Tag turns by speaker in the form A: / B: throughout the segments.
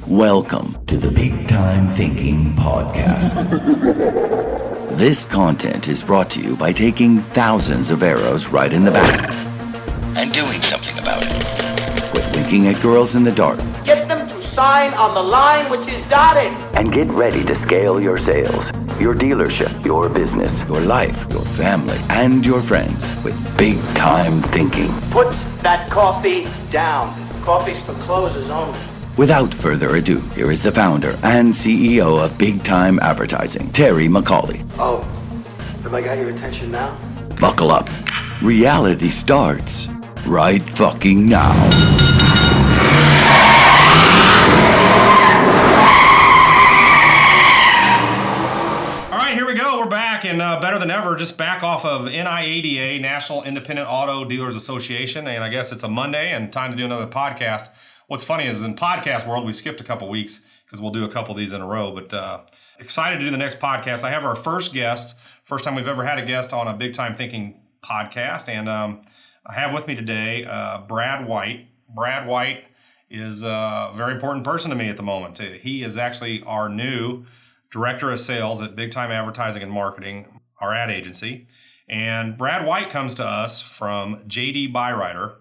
A: Welcome to the Big Time Thinking Podcast. This content is brought to you by taking thousands of arrows right in the back and doing something about it. Quit winking at girls in the dark.
B: Get them to sign on the line which is dotted.
A: And get ready to scale your sales, your dealership, your business, your life, your family, and your friends with Big Time Thinking.
B: Put that coffee down. Coffee's for closers only.
A: Without further ado, here is the founder and CEO of Big Time Advertising, Terry McCauley.
B: Oh, have I got your attention now?
A: Buckle up. Reality starts right fucking now.
C: All right, here we go. We're back and better than ever. Just back off of NIADA, National Independent Auto Dealers Association. And I guess it's a Monday and time to do another podcast. What's funny is in podcast world, we skipped a couple weeks because we'll do a couple of these in a row. But excited to do the next podcast. I have our first guest, first time we've ever had a guest on a Big Time Thinking podcast. And I have with me today Brad White. Brad White is a very important person to me at the moment. He is actually our new Director of Sales at Big Time Advertising and Marketing, our ad agency. And Brad White comes to us from Byrider,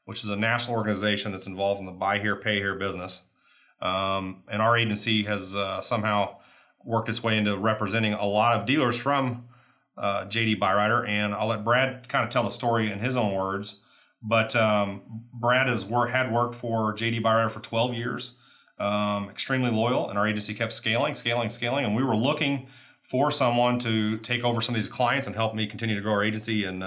C: which is a national organization that's involved in the buy here, pay here business. And our agency has somehow worked its way into representing a lot of dealers from Byrider. And I'll let Brad kind of tell the story in his own words. But Brad had worked for Byrider for 12 years, extremely loyal, and our agency kept scaling. And we were looking for someone to take over some of these clients and help me continue to grow our agency and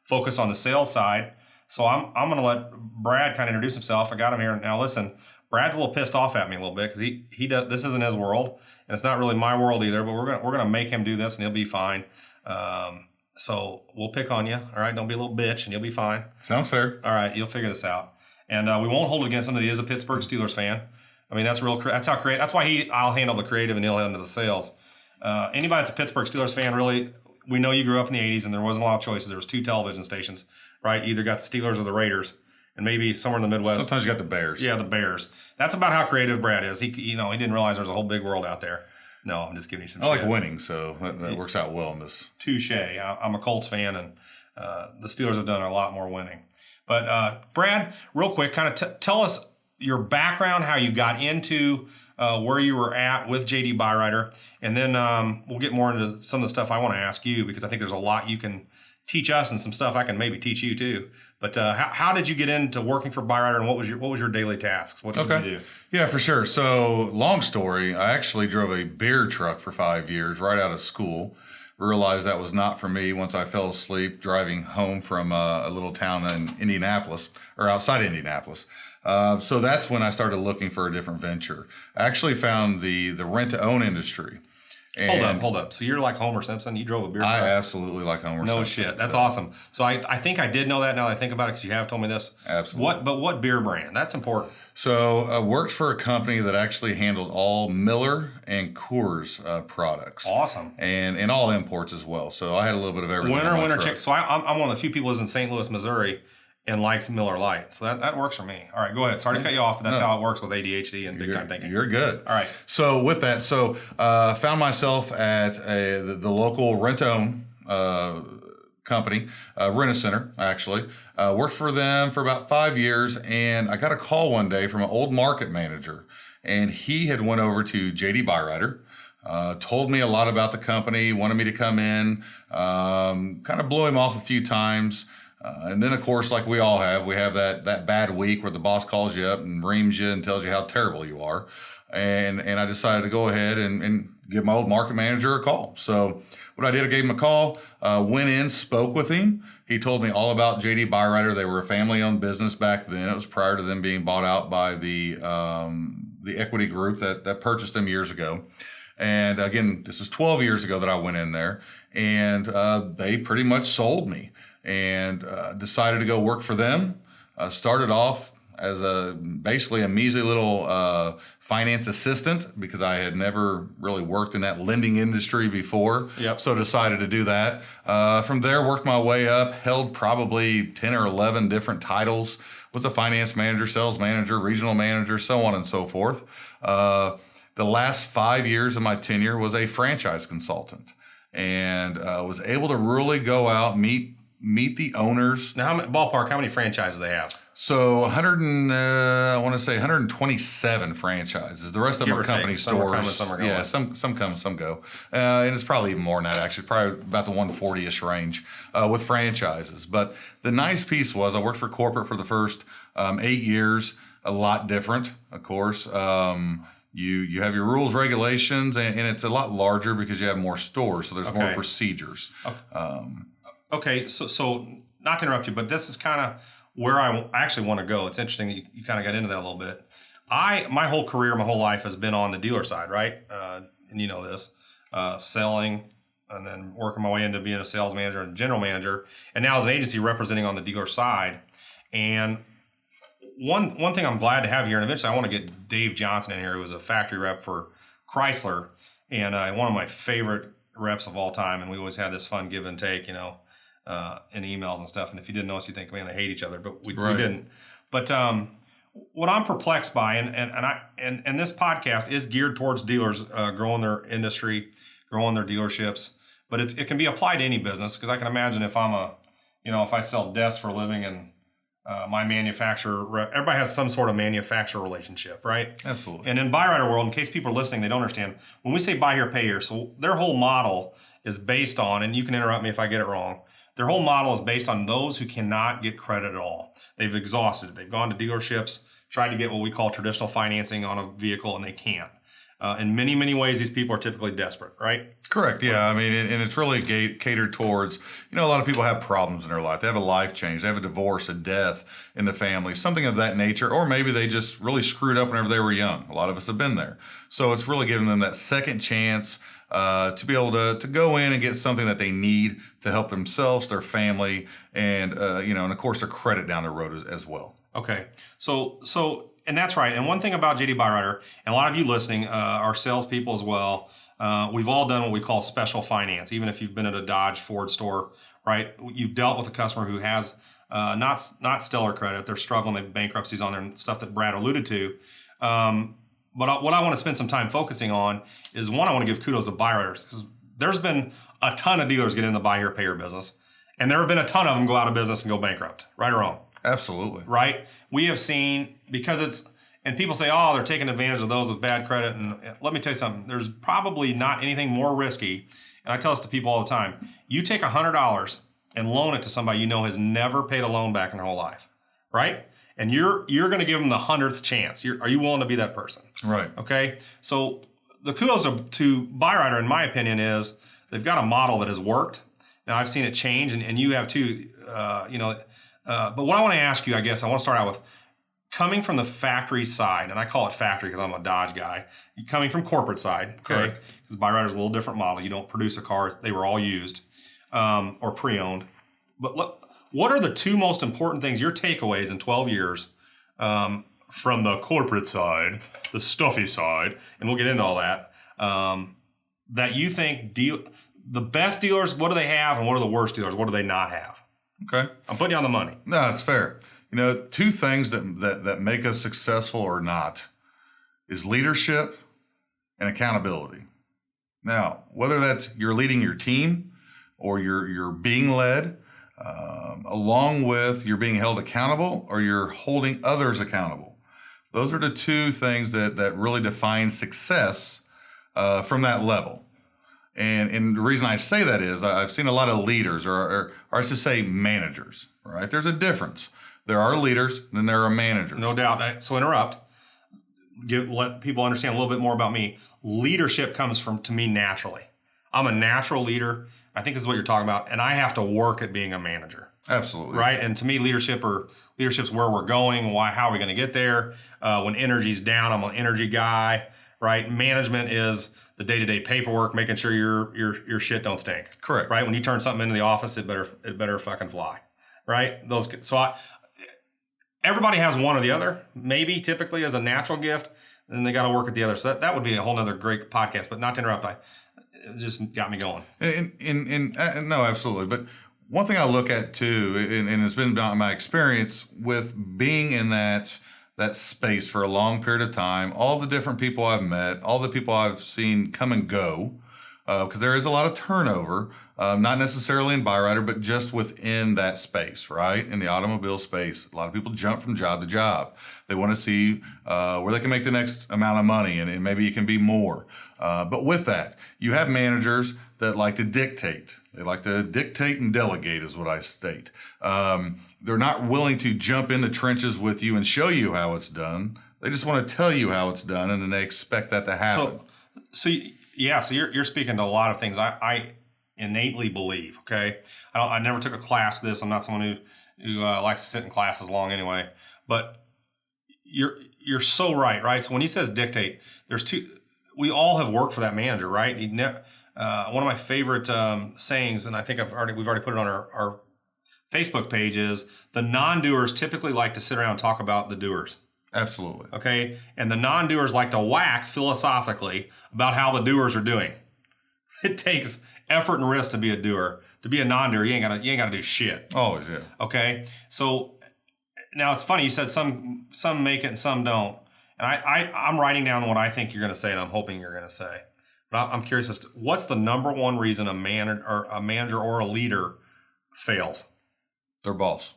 C: focus on the sales side. So I'm going to let Brad kind of introduce himself. I got him here. Now listen, Brad's a little pissed off at me a little bit because he does, this isn't his world, and it's not really my world either. But we're gonna make him do this, and he'll be fine. So we'll pick on you, all right? Don't be a little bitch, and you'll be fine.
D: Sounds fair.
C: All right, you'll figure this out, and we won't hold it against him that he is a Pittsburgh Steelers fan. I mean, that's real. That's how creative. That's why I'll handle the creative and he'll handle the sales. Anybody that's a Pittsburgh Steelers fan, really, we know you grew up in the 80s and there wasn't a lot of choices. There was 2 television stations, right? Either got the Steelers or the Raiders, and maybe somewhere in the Midwest.
D: Sometimes you got the Bears.
C: Yeah, the Bears. That's about how creative Brad is. He didn't realize there's a whole big world out there. No, I'm just giving you some shit.
D: I like winning, so that works out well in this.
C: Touche. I'm a Colts fan, and the Steelers have done a lot more winning. But Brad, real quick, kind of tell us your background, how you got into where you were at with Byrider, and then we'll get more into some of the stuff I want to ask you because I think there's a lot you can teach us and some stuff I can maybe teach you too. But how did you get into working for Byrider, and what was your daily tasks? What did you do?
D: Yeah, for sure. So long story, I actually drove a beer truck for 5 years right out of school. Realized that was not for me once I fell asleep driving home from a little town in Indianapolis, or outside Indianapolis. So that's when I started looking for a different venture. I actually found the rent-to-own industry. And
C: Hold up. So you're like Homer Simpson? You drove a beer truck?
D: I absolutely like Homer Simpson.
C: No shit. That's awesome. So I think I did know that now that I think about it because you have told me this.
D: Absolutely.
C: What beer brand? That's important.
D: So I worked for a company that actually handled all Miller and Coors products.
C: Awesome.
D: And all imports as well. So I had a little bit of everything.
C: Winter chick. So I'm one of the few people who's in St. Louis, Missouri, and likes Miller Lite. So that works for me. All right, go ahead. Sorry to cut you off, but that's how it works with ADHD and big time thinking.
D: You're good.
C: All right.
D: So with that, found myself at the local rent-own company, Rent-A-Center, actually. Worked for them for about 5 years, and I got a call one day from an old market manager, and he had went over to Byrider, told me a lot about the company, wanted me to come in, kind of blew him off a few times. And then, of course, like we all have, we have that bad week where the boss calls you up and reams you and tells you how terrible you are. And I decided to go ahead and give my old market manager a call. So what I did, I gave him a call, went in, spoke with him. He told me all about Byrider. They were a family-owned business back then. It was prior to them being bought out by the equity group that purchased them years ago. And again, this is 12 years ago that I went in there, and they pretty much sold me. And decided to go work for them. Started off as basically a measly little finance assistant because I had never really worked in that lending industry before.
C: Yep.
D: So decided to do that. From there, worked my way up, held probably 10 or 11 different titles. Was a finance manager, sales manager, regional manager, so on and so forth. The last 5 years of my tenure was a franchise consultant, and was able to really go out, meet the owners.
C: Now, how many franchises do they have?
D: So 127 franchises. The rest of them are company stores.
C: Some are coming, some are going.
D: Yeah, some come, some go. And it's probably even more than that, actually. Probably about the 140-ish range with franchises. But the nice piece was I worked for corporate for the first 8 years. A lot different, of course. You have your rules, regulations, and it's a lot larger because you have more stores, so there's more procedures.
C: Okay, so not to interrupt you, but this is kind of where I actually want to go. It's interesting that you kind of got into that a little bit. My whole career, my whole life has been on the dealer side, right? And you know this, selling, and then working my way into being a sales manager and general manager, and now as an agency representing on the dealer side. And one thing I'm glad to have here, and eventually I want to get Dave Johnson in here, who was a factory rep for Chrysler, and one of my favorite reps of all time. And we always had this fun give and take, in emails and stuff. And if you didn't know us, you think, man, they hate each other, but we didn't. But what I'm perplexed by, and this podcast is geared towards dealers growing their industry, growing their dealerships, but it can be applied to any business, because I can imagine if if I sell desks for a living and my manufacturer, everybody has some sort of manufacturer relationship, right?
D: Absolutely.
C: And in Byrider world, in case people are listening, they don't understand, when we say buy here, pay here, so their whole model is based on, and you can interrupt me if I get it wrong, their whole model is based on those who cannot get credit at all. They've exhausted it. They've gone to dealerships, tried to get what we call traditional financing on a vehicle, and they can't. In many, many ways, these people are typically desperate, right?
D: Correct. Yeah. I mean, and it's really catered towards, a lot of people have problems in their life. They have a life change. They have a divorce, a death in the family, something of that nature. Or maybe they just really screwed up whenever they were young. A lot of us have been there. So it's really giving them that second chance to be able to go in and get something that they need to help themselves, their family, and, and of course, their credit down the road as well.
C: Okay. So and that's right. And one thing about JD Byrider, and a lot of you listening are salespeople as well. We've all done what we call special finance. Even if you've been at a Dodge, Ford store, right? You've dealt with a customer who has not stellar credit. They're struggling. They have bankruptcies on there and stuff that Brad alluded to. But what I want to spend some time focusing on is, one, I want to give kudos to Byriders, because there's been a ton of dealers get in the buy here, pay here business, and there have been a ton of them go out of business and go bankrupt, right or wrong? Absolutely. Right? We have seen, and people say, oh, they're taking advantage of those with bad credit. And let me tell you something, there's probably not anything more risky. And I tell this to people all the time. You take $100 and loan it to somebody you know has never paid a loan back in their whole life, right? And you're going to give them the 100th chance. Are you willing to be that person? Right. Okay? So the kudos to Byrider, in my opinion, is they've got a model that has worked. Now, I've seen it change, and you have too, but what I want to ask you, I guess, I want to start out with coming from the factory side, and I call it factory because I'm a Dodge guy. Coming from corporate side, okay? Because Byrider's a little different model. You don't produce a car; they were all used or pre-owned. But what are the two most important things, your takeaways in 12 years from the corporate side, the stuffy side, and we'll get into all that, that you think the best dealers, what do they have, and what are the worst dealers, what do they not have? Okay. I'm putting you on the money.
D: No, it's fair. Two things that make us successful or not is leadership and accountability. Now, whether that's you're leading your team or you're being led, along with you're being held accountable or you're holding others accountable. Those are the two things that really define success from that level. And the reason I say that is I've seen a lot of leaders, or I should say managers, right? There's a difference. There are leaders, then there are managers.
C: No doubt. So interrupt. Let people understand a little bit more about me. Leadership comes to me naturally. I'm a natural leader. I think this is what you're talking about. And I have to work at being a manager.
D: Absolutely.
C: Right? And to me, leadership's where we're going, how are we going to get there? When energy's down, I'm an energy guy. Right? Management is the day-to-day paperwork, making sure your shit don't stink.
D: Correct.
C: Right? When you turn something into the office, it better fucking fly. Right? everybody has one or the other, maybe typically as a natural gift, and they got to work at the other. So that would be a whole nother great podcast, but not to interrupt. It just got me going.
D: No, absolutely. But one thing I look at too, and it's been my experience with being in that space for a long period of time, all the different people I've met, all the people I've seen come and go, because there is a lot of turnover, not necessarily in Byrider, but just within that space, right? In the automobile space, a lot of people jump from job to job. They want to see where they can make the next amount of money, and maybe it can be more. But with that, you have managers that like to dictate. They like to dictate and delegate, is what I state. They're not willing to jump in the trenches with you and show you how it's done. They just want to tell you how it's done, and then they expect that to happen.
C: So you're speaking to a lot of things I innately believe. Okay, I never took a class for this. I'm not someone who likes to sit in classes long anyway. But you're so right. So when he says dictate, there's two. We all have worked for that manager, right? One of my favorite sayings, and I think we've already put it on our Facebook page, is the non-doers typically like to sit around and talk about the doers.
D: Absolutely.
C: Okay, and the non-doers like to wax philosophically about how the doers are doing. It takes effort and risk to be a doer. To be a non-doer, you ain't gotta do shit.
D: Always, yeah.
C: Okay, so now it's funny. You said some make it and some don't, and I'm writing down what I think you're gonna say, and I'm hoping you're gonna say. But I'm curious as to what's the number one reason a manager or a leader fails?
D: Their boss.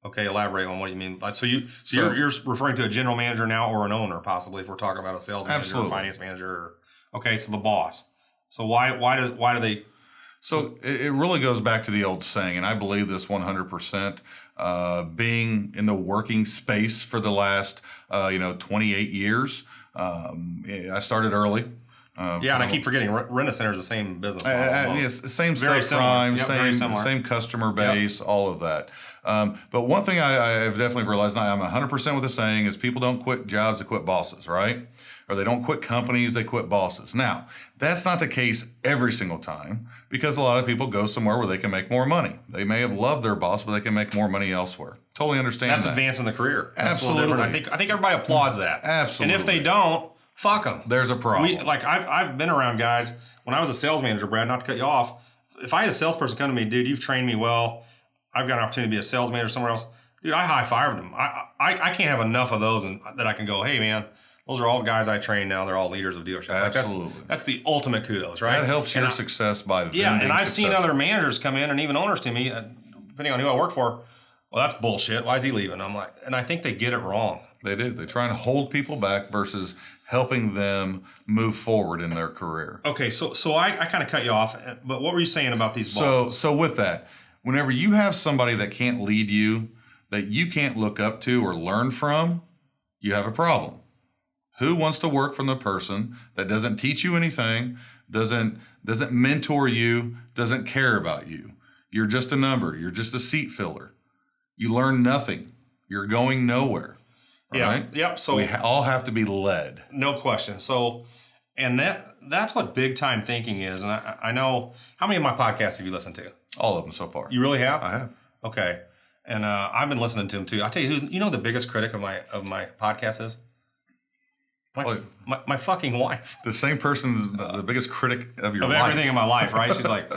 C: Okay, elaborate on what you mean. So you're referring to a general manager now, or an owner possibly, if we're talking about a sales manager,
D: absolutely,
C: or a finance manager. Okay, so the boss. So why do they?
D: So it really goes back to the old saying, and I believe this 100%. Being in the working space for the last 28 years, I started early.
C: And I keep forgetting Rent-A-Center is the same business model.
D: Yes, same
C: very
D: subprime,
C: similar.
D: same customer base, all of that. But one thing I have definitely realized, and I'm 100% with the saying, is people don't quit jobs, they quit bosses, right? Or they don't quit companies, they quit bosses. Now, that's not the case every single time, because a lot of people go somewhere where they can make more money. They may have loved their boss, but they can make more money elsewhere. Totally understand that.
C: That's advancing the career.
D: Absolutely.
C: I think everybody applauds that.
D: Absolutely.
C: And if they don't, fuck them.
D: There's a problem.
C: I've been around guys, when I was a sales manager, Brad, not to cut you off, if I had a salesperson come to me, dude, you've trained me well, I've got an opportunity to be a sales manager somewhere else, dude, I high-fived them. I can't have enough of those that I can go, hey, man, those are all guys I train now. They're all leaders of dealerships.
D: Absolutely.
C: That's the ultimate kudos, right?
D: That helps your success by them.
C: Yeah, and I've seen other managers come in, and even owners to me, depending on who I work for, well, that's bullshit. Why is he leaving? I'm like, and I think they get it wrong.
D: They do. They try and hold people back versus helping them move forward in their career.
C: Okay, so I kind of cut you off, but what were you saying about these bosses?
D: So with that, whenever you have somebody that can't lead you, that you can't look up to or learn from, you have a problem. Who wants to work from the person that doesn't teach you anything, doesn't mentor you, doesn't care about you? You're just a number. You're just a seat filler. You learn nothing. You're going nowhere. Right?
C: Yep. So
D: we all have to be led.
C: No question. So, and that's what big time thinking is. And I know, how many of my podcasts have you listened to?
D: All of them so far.
C: You really have?
D: I have.
C: Okay. And I've been listening to them too. I'll tell you who the biggest critic of my podcast is? My fucking wife.
D: The same person's the biggest critic of your life.
C: Of everything in my life, right? She's like,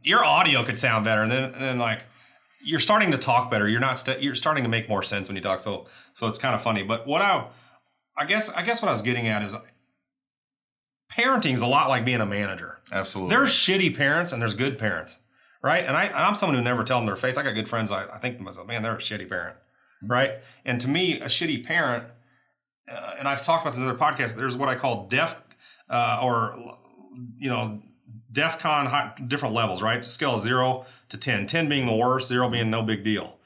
C: your audio could sound better, and then like, you're starting to talk better. You're starting to make more sense when you talk. So it's kind of funny. But what I guess what I was getting at is, parenting is a lot like being a manager.
D: Absolutely.
C: There's shitty parents and there's good parents, right? And I'm someone who never tell them their face. I got good friends. I think to myself, man, they're a shitty parent, right? And to me, a shitty parent. And I've talked about this in other podcasts, there's what I call DEFCON, different levels, right? Scale of 0 to 10, 10 being the worst, 0 being no big deal.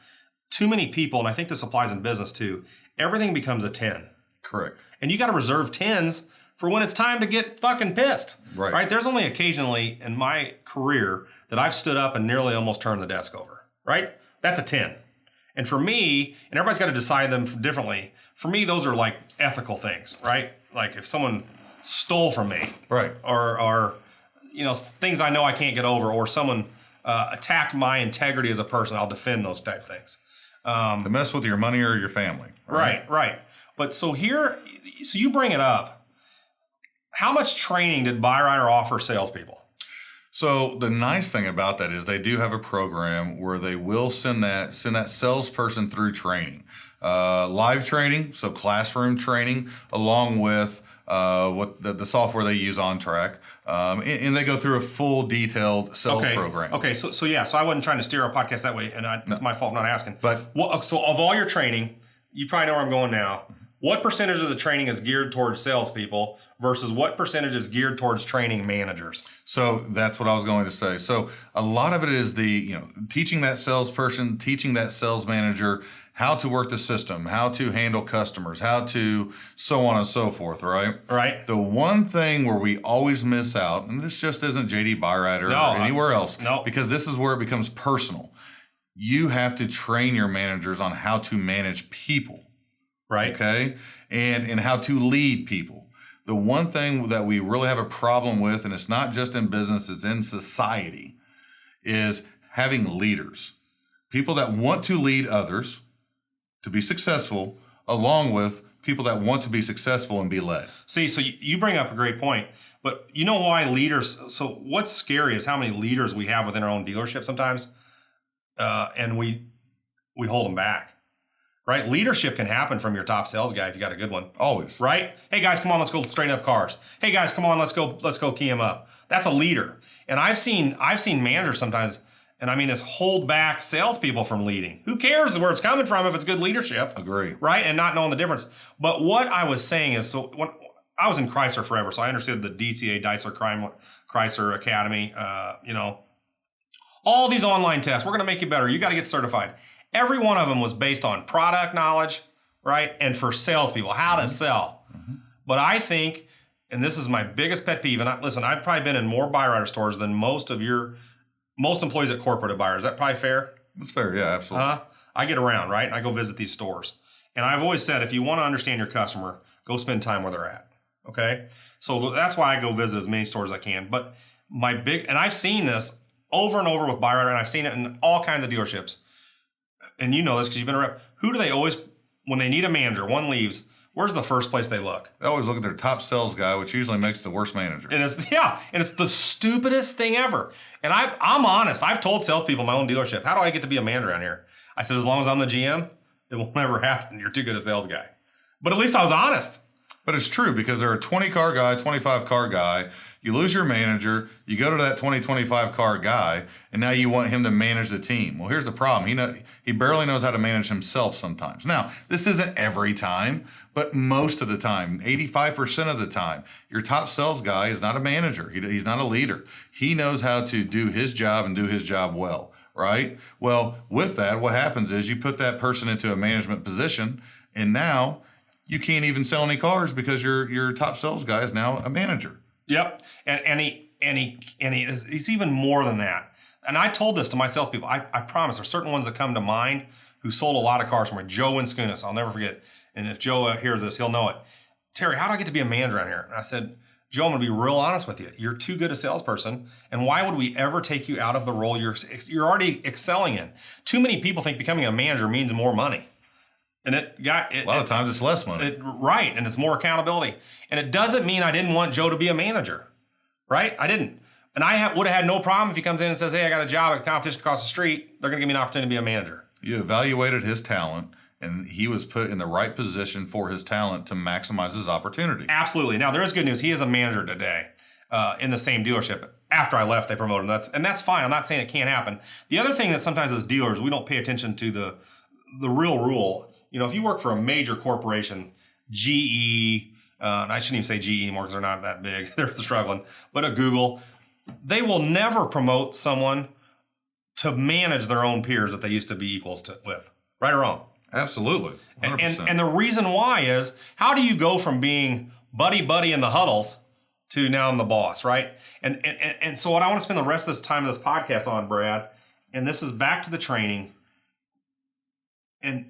C: Too many people, and I think this applies in business too, everything becomes a 10.
D: Correct.
C: And you got to reserve 10s for when it's time to get fucking pissed.
D: Right.
C: There's only occasionally in my career that I've stood up and nearly almost turned the desk over, right? That's a 10. And for me, and everybody's got to decide them differently, for me, those are like ethical things, right? Like if someone stole from me,
D: right,
C: or things I know I can't get over, or someone attacked my integrity as a person, I'll defend those type things.
D: To mess with your money or your family.
C: Right. But so you bring it up. How much training did Byrider offer salespeople?
D: So the nice thing about that is they do have a program where they will send that salesperson through training, live training, so classroom training, along with what the software they use on track, and they go through a full detailed sales program.
C: Okay, so I wasn't trying to steer our podcast that way, and it's my fault for not asking.
D: But
C: so of all your training, you probably know where I'm going now. What percentage of the training is geared towards salespeople versus what percentage is geared towards training managers?
D: So that's what I was going to say. So a lot of it is teaching that salesperson, teaching that sales manager how to work the system, how to handle customers, how to so on and so forth, right?
C: Right.
D: The one thing where we always miss out, and this just isn't JD Byrider or anywhere else, because this is where it becomes personal. You have to train your managers on how to manage people.
C: Right.
D: Okay. And how to lead people. The one thing that we really have a problem with, and it's not just in business, it's in society, is having leaders. People that want to lead others to be successful, along with people that want to be successful and be led.
C: See, so you bring up a great point, but you know why leaders, so what's scary is how many leaders we have within our own dealership sometimes, and we hold them back. Right? Leadership can happen from your top sales guy if you got a good one.
D: Always.
C: Right? Hey guys, come on, let's go straighten up cars. Hey guys, come on, let's go key them up. That's a leader. And I've seen managers sometimes, and I mean this, hold back salespeople from leading. Who cares where it's coming from if it's good leadership?
D: Agree.
C: Right? And not knowing the difference. But what I was saying is, so when I was in Chrysler forever, so I understood the DCA, Chrysler Academy, all these online tests. We're going to make you better. You got to get certified. Every one of them was based on product knowledge, right? And for salespeople, how to sell. Mm-hmm. But I think, and this is my biggest pet peeve, and listen, I've probably been in more Byrider stores than most employees at corporate at Byrider. Is that probably fair?
D: That's fair, yeah, absolutely.
C: I get around, right? And I go visit these stores. And I've always said, if you want to understand your customer, go spend time where they're at, okay? So that's why I go visit as many stores as I can. But and I've seen this over and over with Byrider, and I've seen it in all kinds of dealerships. And you know this because you've been a rep. Who do they always, when they need a manager, one leaves, where's the first place they look?
D: They always look at their top sales guy, which usually makes the worst manager.
C: And it's the stupidest thing ever. And I'm honest. I've told salespeople in my own dealership, how do I get to be a manager around here? I said, as long as I'm the GM, it will never happen. You're too good a sales guy. But at least I was honest.
D: But it's true because they're a 20-car guy, 25-car guy. You lose your manager, you go to that 20, 25-car guy, and now you want him to manage the team. Well, here's the problem. He barely knows how to manage himself sometimes. Now, this isn't every time, but most of the time, 85% of the time, your top sales guy is not a manager. He's not a leader. He knows how to do his job and do his job well, right? Well, with that, what happens is you put that person into a management position, and now you can't even sell any cars because your top sales guy is now a manager.
C: Yep, and he's even more than that. And I told this to my salespeople. I promise there's certain ones that come to mind who sold a lot of cars from Joe in Skunas. I'll never forget. And if Joe hears this, he'll know it. Terry, how do I get to be a manager around here? And I said, Joe, I'm going to be real honest with you. You're too good a salesperson, and why would we ever take you out of the role you're already excelling in? Too many people think becoming a manager means more money. And a
D: lot of times it's less money.
C: Right, and it's more accountability. And it doesn't mean I didn't want Joe to be a manager, right? I didn't. And I would have had no problem if he comes in and says, hey, I got a job at competition across the street. They're going to give me an opportunity to be a manager.
D: You evaluated his talent, and he was put in the right position for his talent to maximize his opportunity.
C: Absolutely. Now, there is good news. He is a manager today in the same dealership. After I left, they promoted him. And that's fine. I'm not saying it can't happen. The other thing that sometimes as dealers, we don't pay attention to the real rule. If you work for a major corporation, GE, I shouldn't even say GE anymore because they're not that big. They're struggling. But a Google, they will never promote someone to manage their own peers that they used to be equals with. Right or wrong?
D: Absolutely. 100%.
C: And the reason why is, how do you go from being buddy in the huddles to now I'm the boss, right? And so what I want to spend the rest of this time of this podcast on, Brad, and this is back to the training, and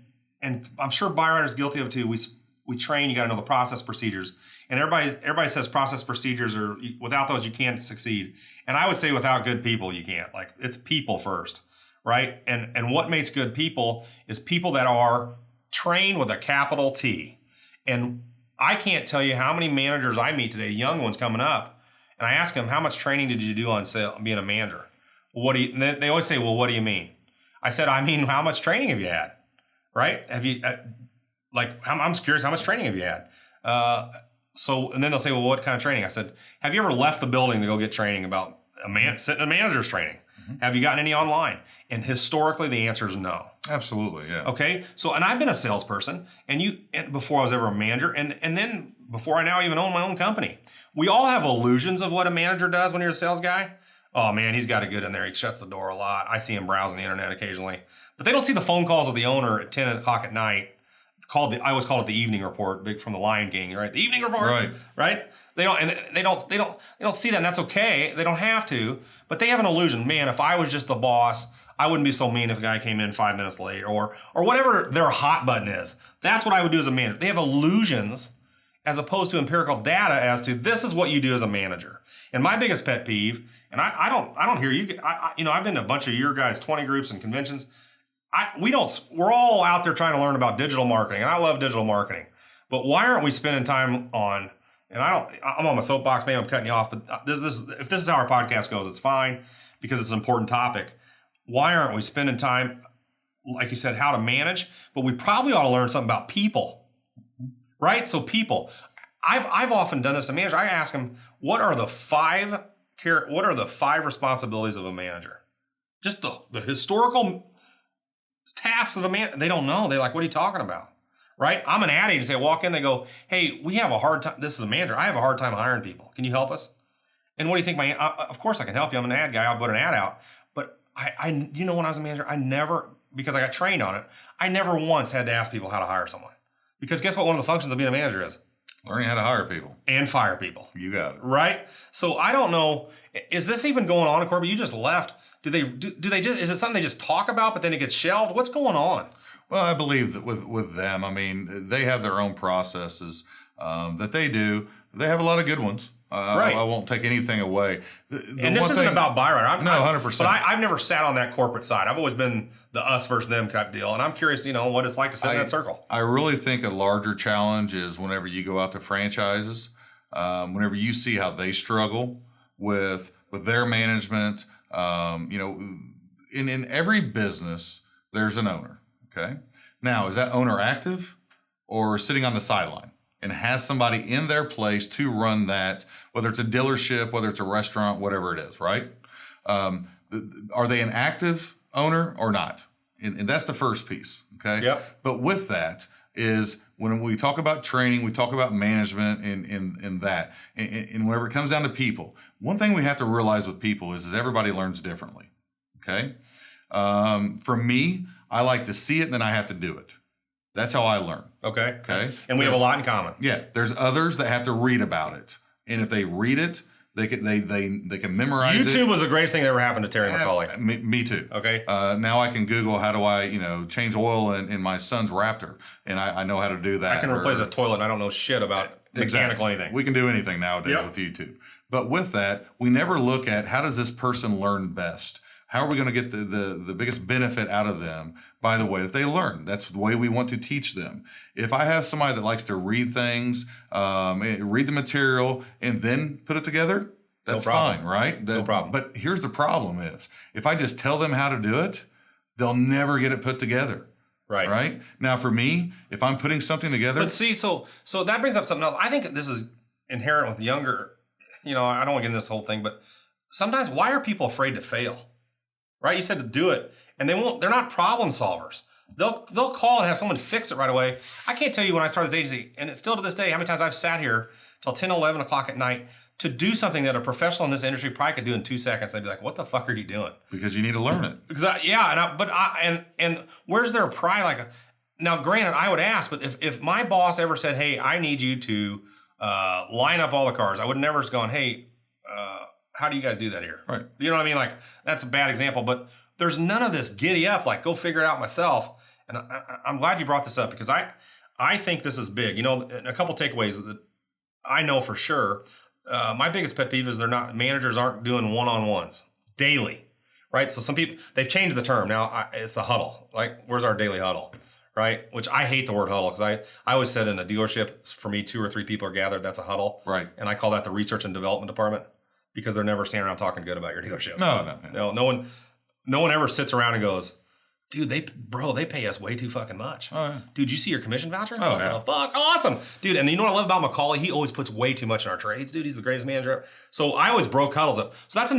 C: I'm sure Byrider's guilty of it too. We train, you got to know the process procedures. And everybody says process procedures are, without those, you can't succeed. And I would say without good people, you can't. Like, it's people first, right? And what makes good people is people that are trained with a capital T. And I can't tell you how many managers I meet today, young ones coming up, and I ask them, how much training did you do on being a manager? Well, what do you? And they always say, well, what do you mean? I said, I mean, how much training have you had? Right? Have you I'm just curious, how much training have you had? And then they'll say, well, what kind of training? I said, have you ever left the building to go get training about sitting in a manager's training? Mm-hmm. Have you gotten any online? And historically, the answer is no.
D: Absolutely, yeah.
C: Okay, so, and I've been a salesperson, and before I was ever a manager, and then before I now even own my own company. We all have illusions of what a manager does when you're a sales guy. Oh man, he's got it good in there. He shuts the door a lot. I see him browsing the internet occasionally. But they don't see the phone calls with the owner at 10 o'clock at night. I always call it the evening report, big from the Lion King, right? The evening report, right? They don't see that, and that's okay. They don't have to, but they have an illusion. Man, if I was just the boss, I wouldn't be so mean if a guy came in 5 minutes late, or whatever their hot button is. That's what I would do as a manager. They have illusions as opposed to empirical data as to this is what you do as a manager. And my biggest pet peeve, and I don't hear you. I've been to a bunch of your guys' 20 groups and conventions. We're all out there trying to learn about digital marketing, and I love digital marketing. But why aren't we spending time on, and I'm on my soapbox, maybe I'm cutting you off, but if this is how our podcast goes, it's fine because it's an important topic. Why aren't we spending time, like you said, how to manage? But we probably ought to learn something about people, right? So people, I've often done this to managers. I ask them, what are the five responsibilities of a manager? Just the historical tasks of a man. They don't know. They're like, what are you talking about? Right? I'm an ad agency. I walk in, they go, hey, we have a hard time. This is a manager. I have a hard time hiring people. Can you help us? And what do you think? Of course I can help you. I'm an ad guy. I'll put an ad out. But when I was a manager, because I got trained on it, I never once had to ask people how to hire someone. Because guess what one of the functions of being a manager is?
D: Learning how to hire people.
C: And fire people.
D: You got it.
C: Right? So I don't know. Is this even going on, Corbett? You just left. Do they just, is it something they just talk about, but then it gets shelved? What's going on?
D: Well, I believe that with them, I mean, they have their own processes that they do. They have a lot of good ones.
C: Right.
D: I won't take anything away.
C: And this isn't about Byrider.
D: No, 100%.
C: But I've never sat on that corporate side. I've always been the us versus them type deal. And I'm curious, what it's like to sit in that circle.
D: I really think a larger challenge is whenever you go out to franchises, whenever you see how they struggle with their management. In every business, there's an owner. Okay. Now, is that owner active or sitting on the sideline and has somebody in their place to run that, whether it's a dealership, whether it's a restaurant, whatever it is, right? Are they an active owner or not? And that's the first piece. Okay.
C: Yep.
D: But with that is when we talk about training, we talk about management and that. And whenever it comes down to people, one thing we have to realize with people is everybody learns differently. Okay. For me, I like to see it and then I have to do it. That's how I learn.
C: Okay.
D: Okay.
C: And we have a lot in common.
D: Yeah. There's others that have to read about it. And if they read it, they can memorize it.
C: YouTube was the greatest thing that ever happened to Terry McCauley.
D: Me too.
C: Okay.
D: Now I can Google how do I, change oil in my son's Raptor, and I know how to do that.
C: I can replace a toilet, and I don't know shit about mechanical anything.
D: We can do anything nowadays with YouTube. But with that, we never look at how does this person learn best. How are we going to get the biggest benefit out of them by the way that they learn? That's the way we want to teach them. If I have somebody that likes to read things, read the material, and then put it together, that's fine, right?
C: No problem.
D: But here's the problem is, if I just tell them how to do it, they'll never get it put together.
C: Right.
D: Right? Now, for me, if I'm putting something together...
C: But see, so that brings up something else. I think this is inherent with younger, I don't want to get into this whole thing, but sometimes why are people afraid to fail? Right? You said to do it, and they're not problem solvers. They'll call and have someone fix it right away. I can't tell you when I started this agency, and it's still to this day, how many times I've sat here till 10, 11 o'clock at night to do something that a professional in this industry probably could do in 2 seconds. They'd be like, what the fuck are you doing?
D: Because you need to learn it.
C: Because and where's their pride? Now, granted, I would ask, but if my boss ever said, hey, I need you to line up all the cars, I would never have gone, hey, how do you guys do that here?
D: Right.
C: You know what I mean? That's a bad example, but there's none of this giddy up, go figure it out myself. And I'm glad you brought this up because I think this is big. A couple takeaways that I know for sure. My biggest pet peeve is managers aren't doing one-on-ones daily, right? So some people, they've changed the term. Now it's the huddle. Like, where's our daily huddle, right? Which I hate the word huddle because I always said in a dealership, for me, 2 or 3 people are gathered, that's a huddle.
D: Right.
C: And I call that the research and development department because they're never standing around talking good about your dealership.
D: No.
C: No one ever sits around and goes, dude, they pay us way too fucking much.
D: Oh, yeah.
C: Dude, you see your commission voucher?
D: Oh,
C: What
D: yeah.
C: the fuck? Awesome. Dude, and you know what I love about Macaulay? He always puts way too much in our trades, dude. He's the greatest manager ever. So I always broke huddles up. So that's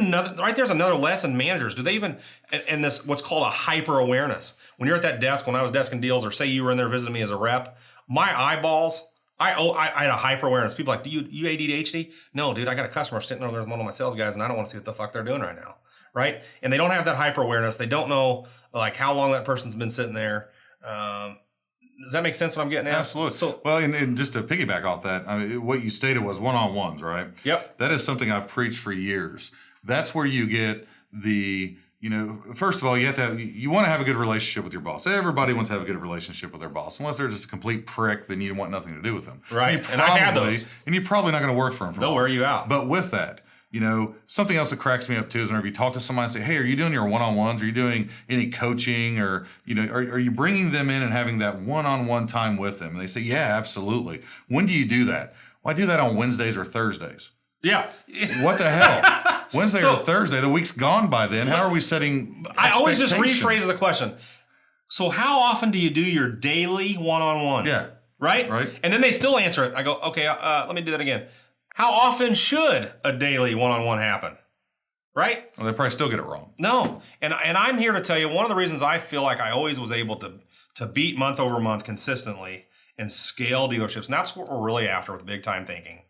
C: there's another lesson managers. Do they even, and this, what's called a hyper awareness. When you're at that desk, when I was desking deals, or say you were in there visiting me as a rep, my eyeballs, I had a hyper awareness. People are like, do you ADHD? No, dude, I got a customer sitting over there with one of my sales guys and I don't want to see what the fuck they're doing right now. Right? And they don't have that hyper awareness. They don't know like how long that person's been sitting there. Does that make sense what I'm getting at?
D: Absolutely.
C: So,
D: well, and just to piggyback off that, I mean, what you stated was one-on-ones, right?
C: Yep.
D: That is something I've preached for years. That's where you get the, first of all, you want to have a good relationship with your boss. Everybody wants to have a good relationship with their boss. Unless they're just a complete prick, then you want nothing to do with them.
C: Right. And I had those.
D: And you're probably not going to work for them for
C: they'll
D: long.
C: wear you out.
D: But with that, something else that cracks me up too is whenever you talk to somebody and say, hey, are you doing your one-on-ones? Are you doing any coaching? Or, are you bringing them in and having that one-on-one time with them? And they say, yeah, absolutely. When do you do that? Well, I do that on Wednesdays or Thursdays.
C: Yeah.
D: What the hell? Wednesday or Thursday? The week's gone by then. How are we setting
C: I always just
D: expectations?
C: rephrase the question. So how often do you do your daily one-on-one?
D: Yeah.
C: Right? And then they still answer it. I go, okay, let me do that again. How often should a daily one-on-one happen? Right?
D: Well, they probably still get it wrong.
C: No. And I'm here to tell you, one of the reasons I feel like I always was able to beat month over month consistently and scale dealerships, and that's what we're really after with big time thinking,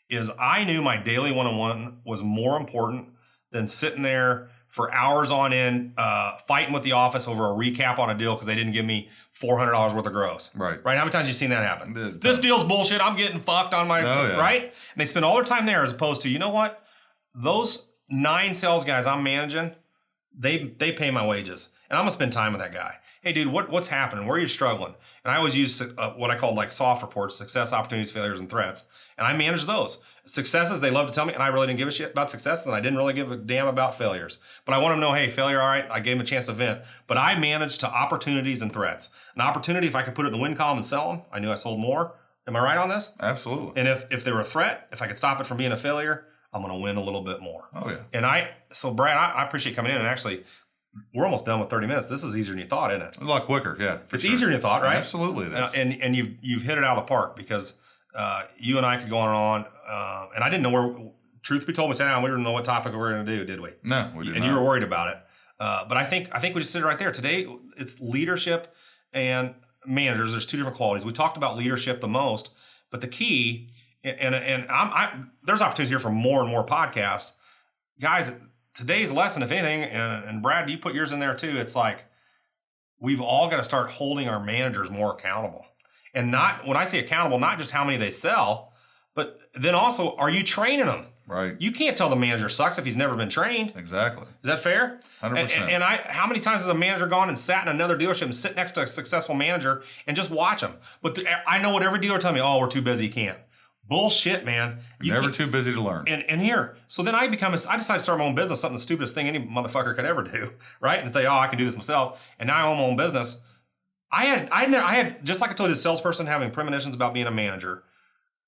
C: is I knew my daily one-on-one was more important than sitting there for hours on end, fighting with the office over a recap on a deal because they didn't give me $400 worth of gross.
D: Right.
C: How many times have you seen that happen? This deal's bullshit. I'm getting fucked on my, right? And they spend all their time there as opposed to, you know what? Those 9 sales guys I'm managing, they pay my wages. And I'm going to spend time with that guy. Hey, dude, what's happening? Where are you struggling? And I always use what I call like soft reports, success, opportunities, failures, and threats. And I manage those. Successes, they love to tell me, and I really didn't give a shit about successes, and I didn't really give a damn about failures. But I want them to know, hey, failure, all right, I gave them a chance to vent. But I managed to opportunities and threats. An opportunity, if I could put it in the win column and sell them, I knew I sold more. Am I right on this?
D: Absolutely.
C: And if they were a threat, if I could stop it from being a failure, I'm going to win a little bit more.
D: Oh, yeah.
C: And so Brad, I appreciate coming in, and actually, we're almost done with 30 minutes. This is easier than you thought, isn't it?
D: A lot quicker, yeah.
C: It's easier than you thought, right?
D: Absolutely it is.
C: And you've hit it out of the park because you and I could go on and on. And I didn't know where, truth be told, we sat down, we didn't know what topic we were going to do, did we?
D: No, we didn't.
C: And you were worried about it. But I think we just did it right there. Today, it's leadership and managers. There's 2 different qualities. We talked about leadership the most, but the key, and there's opportunities here for more and more podcasts. Guys, today's lesson, if anything, and Brad, you put yours in there too, it's like we've all got to start holding our managers more accountable. And not, when I say accountable, not just how many they sell, but then also, are you training them?
D: Right.
C: You can't tell the manager sucks if he's never been trained.
D: Exactly.
C: Is that fair?
D: 100%.
C: And how many times has a manager gone and sat in another dealership and sit next to a successful manager and just watch them? But I know what every dealer tell me, oh, we're too busy, you can't. Bullshit, man.
D: You're never too busy to learn.
C: And here, so then I decided to start my own business, something the stupidest thing any motherfucker could ever do, right? And say, oh, I can do this myself. And now I own my own business. I had, just like I told you, the salesperson having premonitions about being a manager.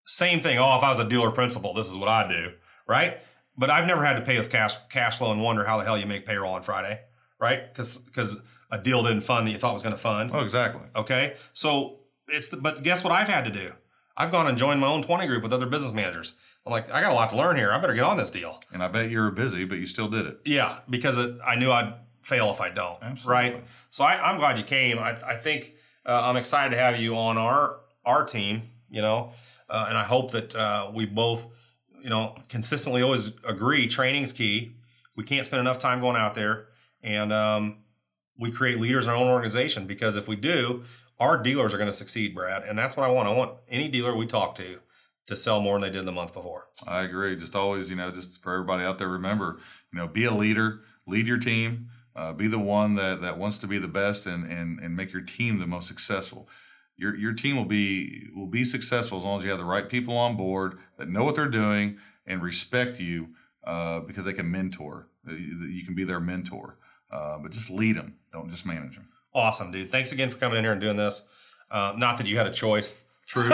C: Same thing. Oh, if I was a dealer principal, this is what I'd do, right? But I've never had to pay with cash flow and wonder how the hell you make payroll on Friday, right? Because a deal didn't fund that you thought was going to fund.
D: Oh, exactly.
C: Okay, so but guess what I've had to do? I've gone and joined my own 20 group with other business managers. I'm like, I got a lot to learn here. I better get on this deal.
D: And I bet you were busy, but you still did it.
C: Yeah, because I knew I'd fail if I don't.
D: Absolutely.
C: Right? So I'm glad you came. I think I'm excited to have you on our team, and I hope that we both, consistently always agree training's key. We can't spend enough time going out there, and we create leaders in our own organization, because if we do, our dealers are going to succeed, Brad. And that's what I want. I want any dealer we talk to sell more than they did the month before.
D: I agree. Just always, just for everybody out there, remember, be a leader, lead your team, be the one that wants to be the best and make your team the most successful. Your team will be successful as long as you have the right people on board that know what they're doing and respect you, because they can mentor. You can be their mentor. but just lead them. Don't just manage them.
C: Awesome, dude. Thanks again for coming in here and doing this. Not that you had a choice.
D: True.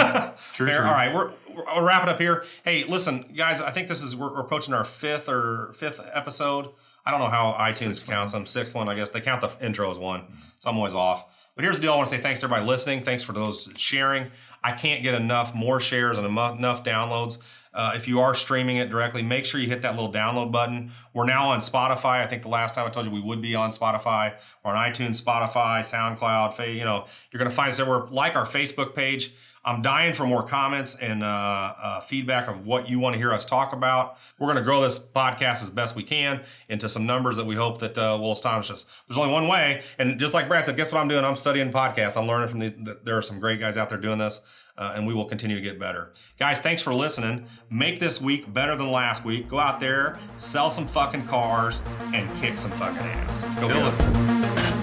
D: True.
C: All right, we'll wrap it up here. Hey, listen, guys, I think we're approaching our fifth episode. I don't know how iTunes counts them. Sixth one, I guess. They count the intro as one, so I'm always off. But here's the deal. I want to say thanks to everybody listening. Thanks for those sharing. I can't get more shares and enough downloads. If you are streaming it directly, make sure you hit that little download button. We're now on Spotify. I think the last time I told you we would be on Spotify. We're on iTunes, Spotify, SoundCloud. You're going to find us everywhere. Like our Facebook page. I'm dying for more comments and feedback of what you want to hear us talk about. We're going to grow this podcast as best we can into some numbers that we hope that will astonish us. There's only one way, and just like Brad said, guess what I'm doing? I'm studying podcasts. I'm learning from there are some great guys out there doing this, and we will continue to get better. Guys, thanks for listening. Make this week better than last week. Go out there, sell some fucking cars, and kick some fucking ass. Go get it.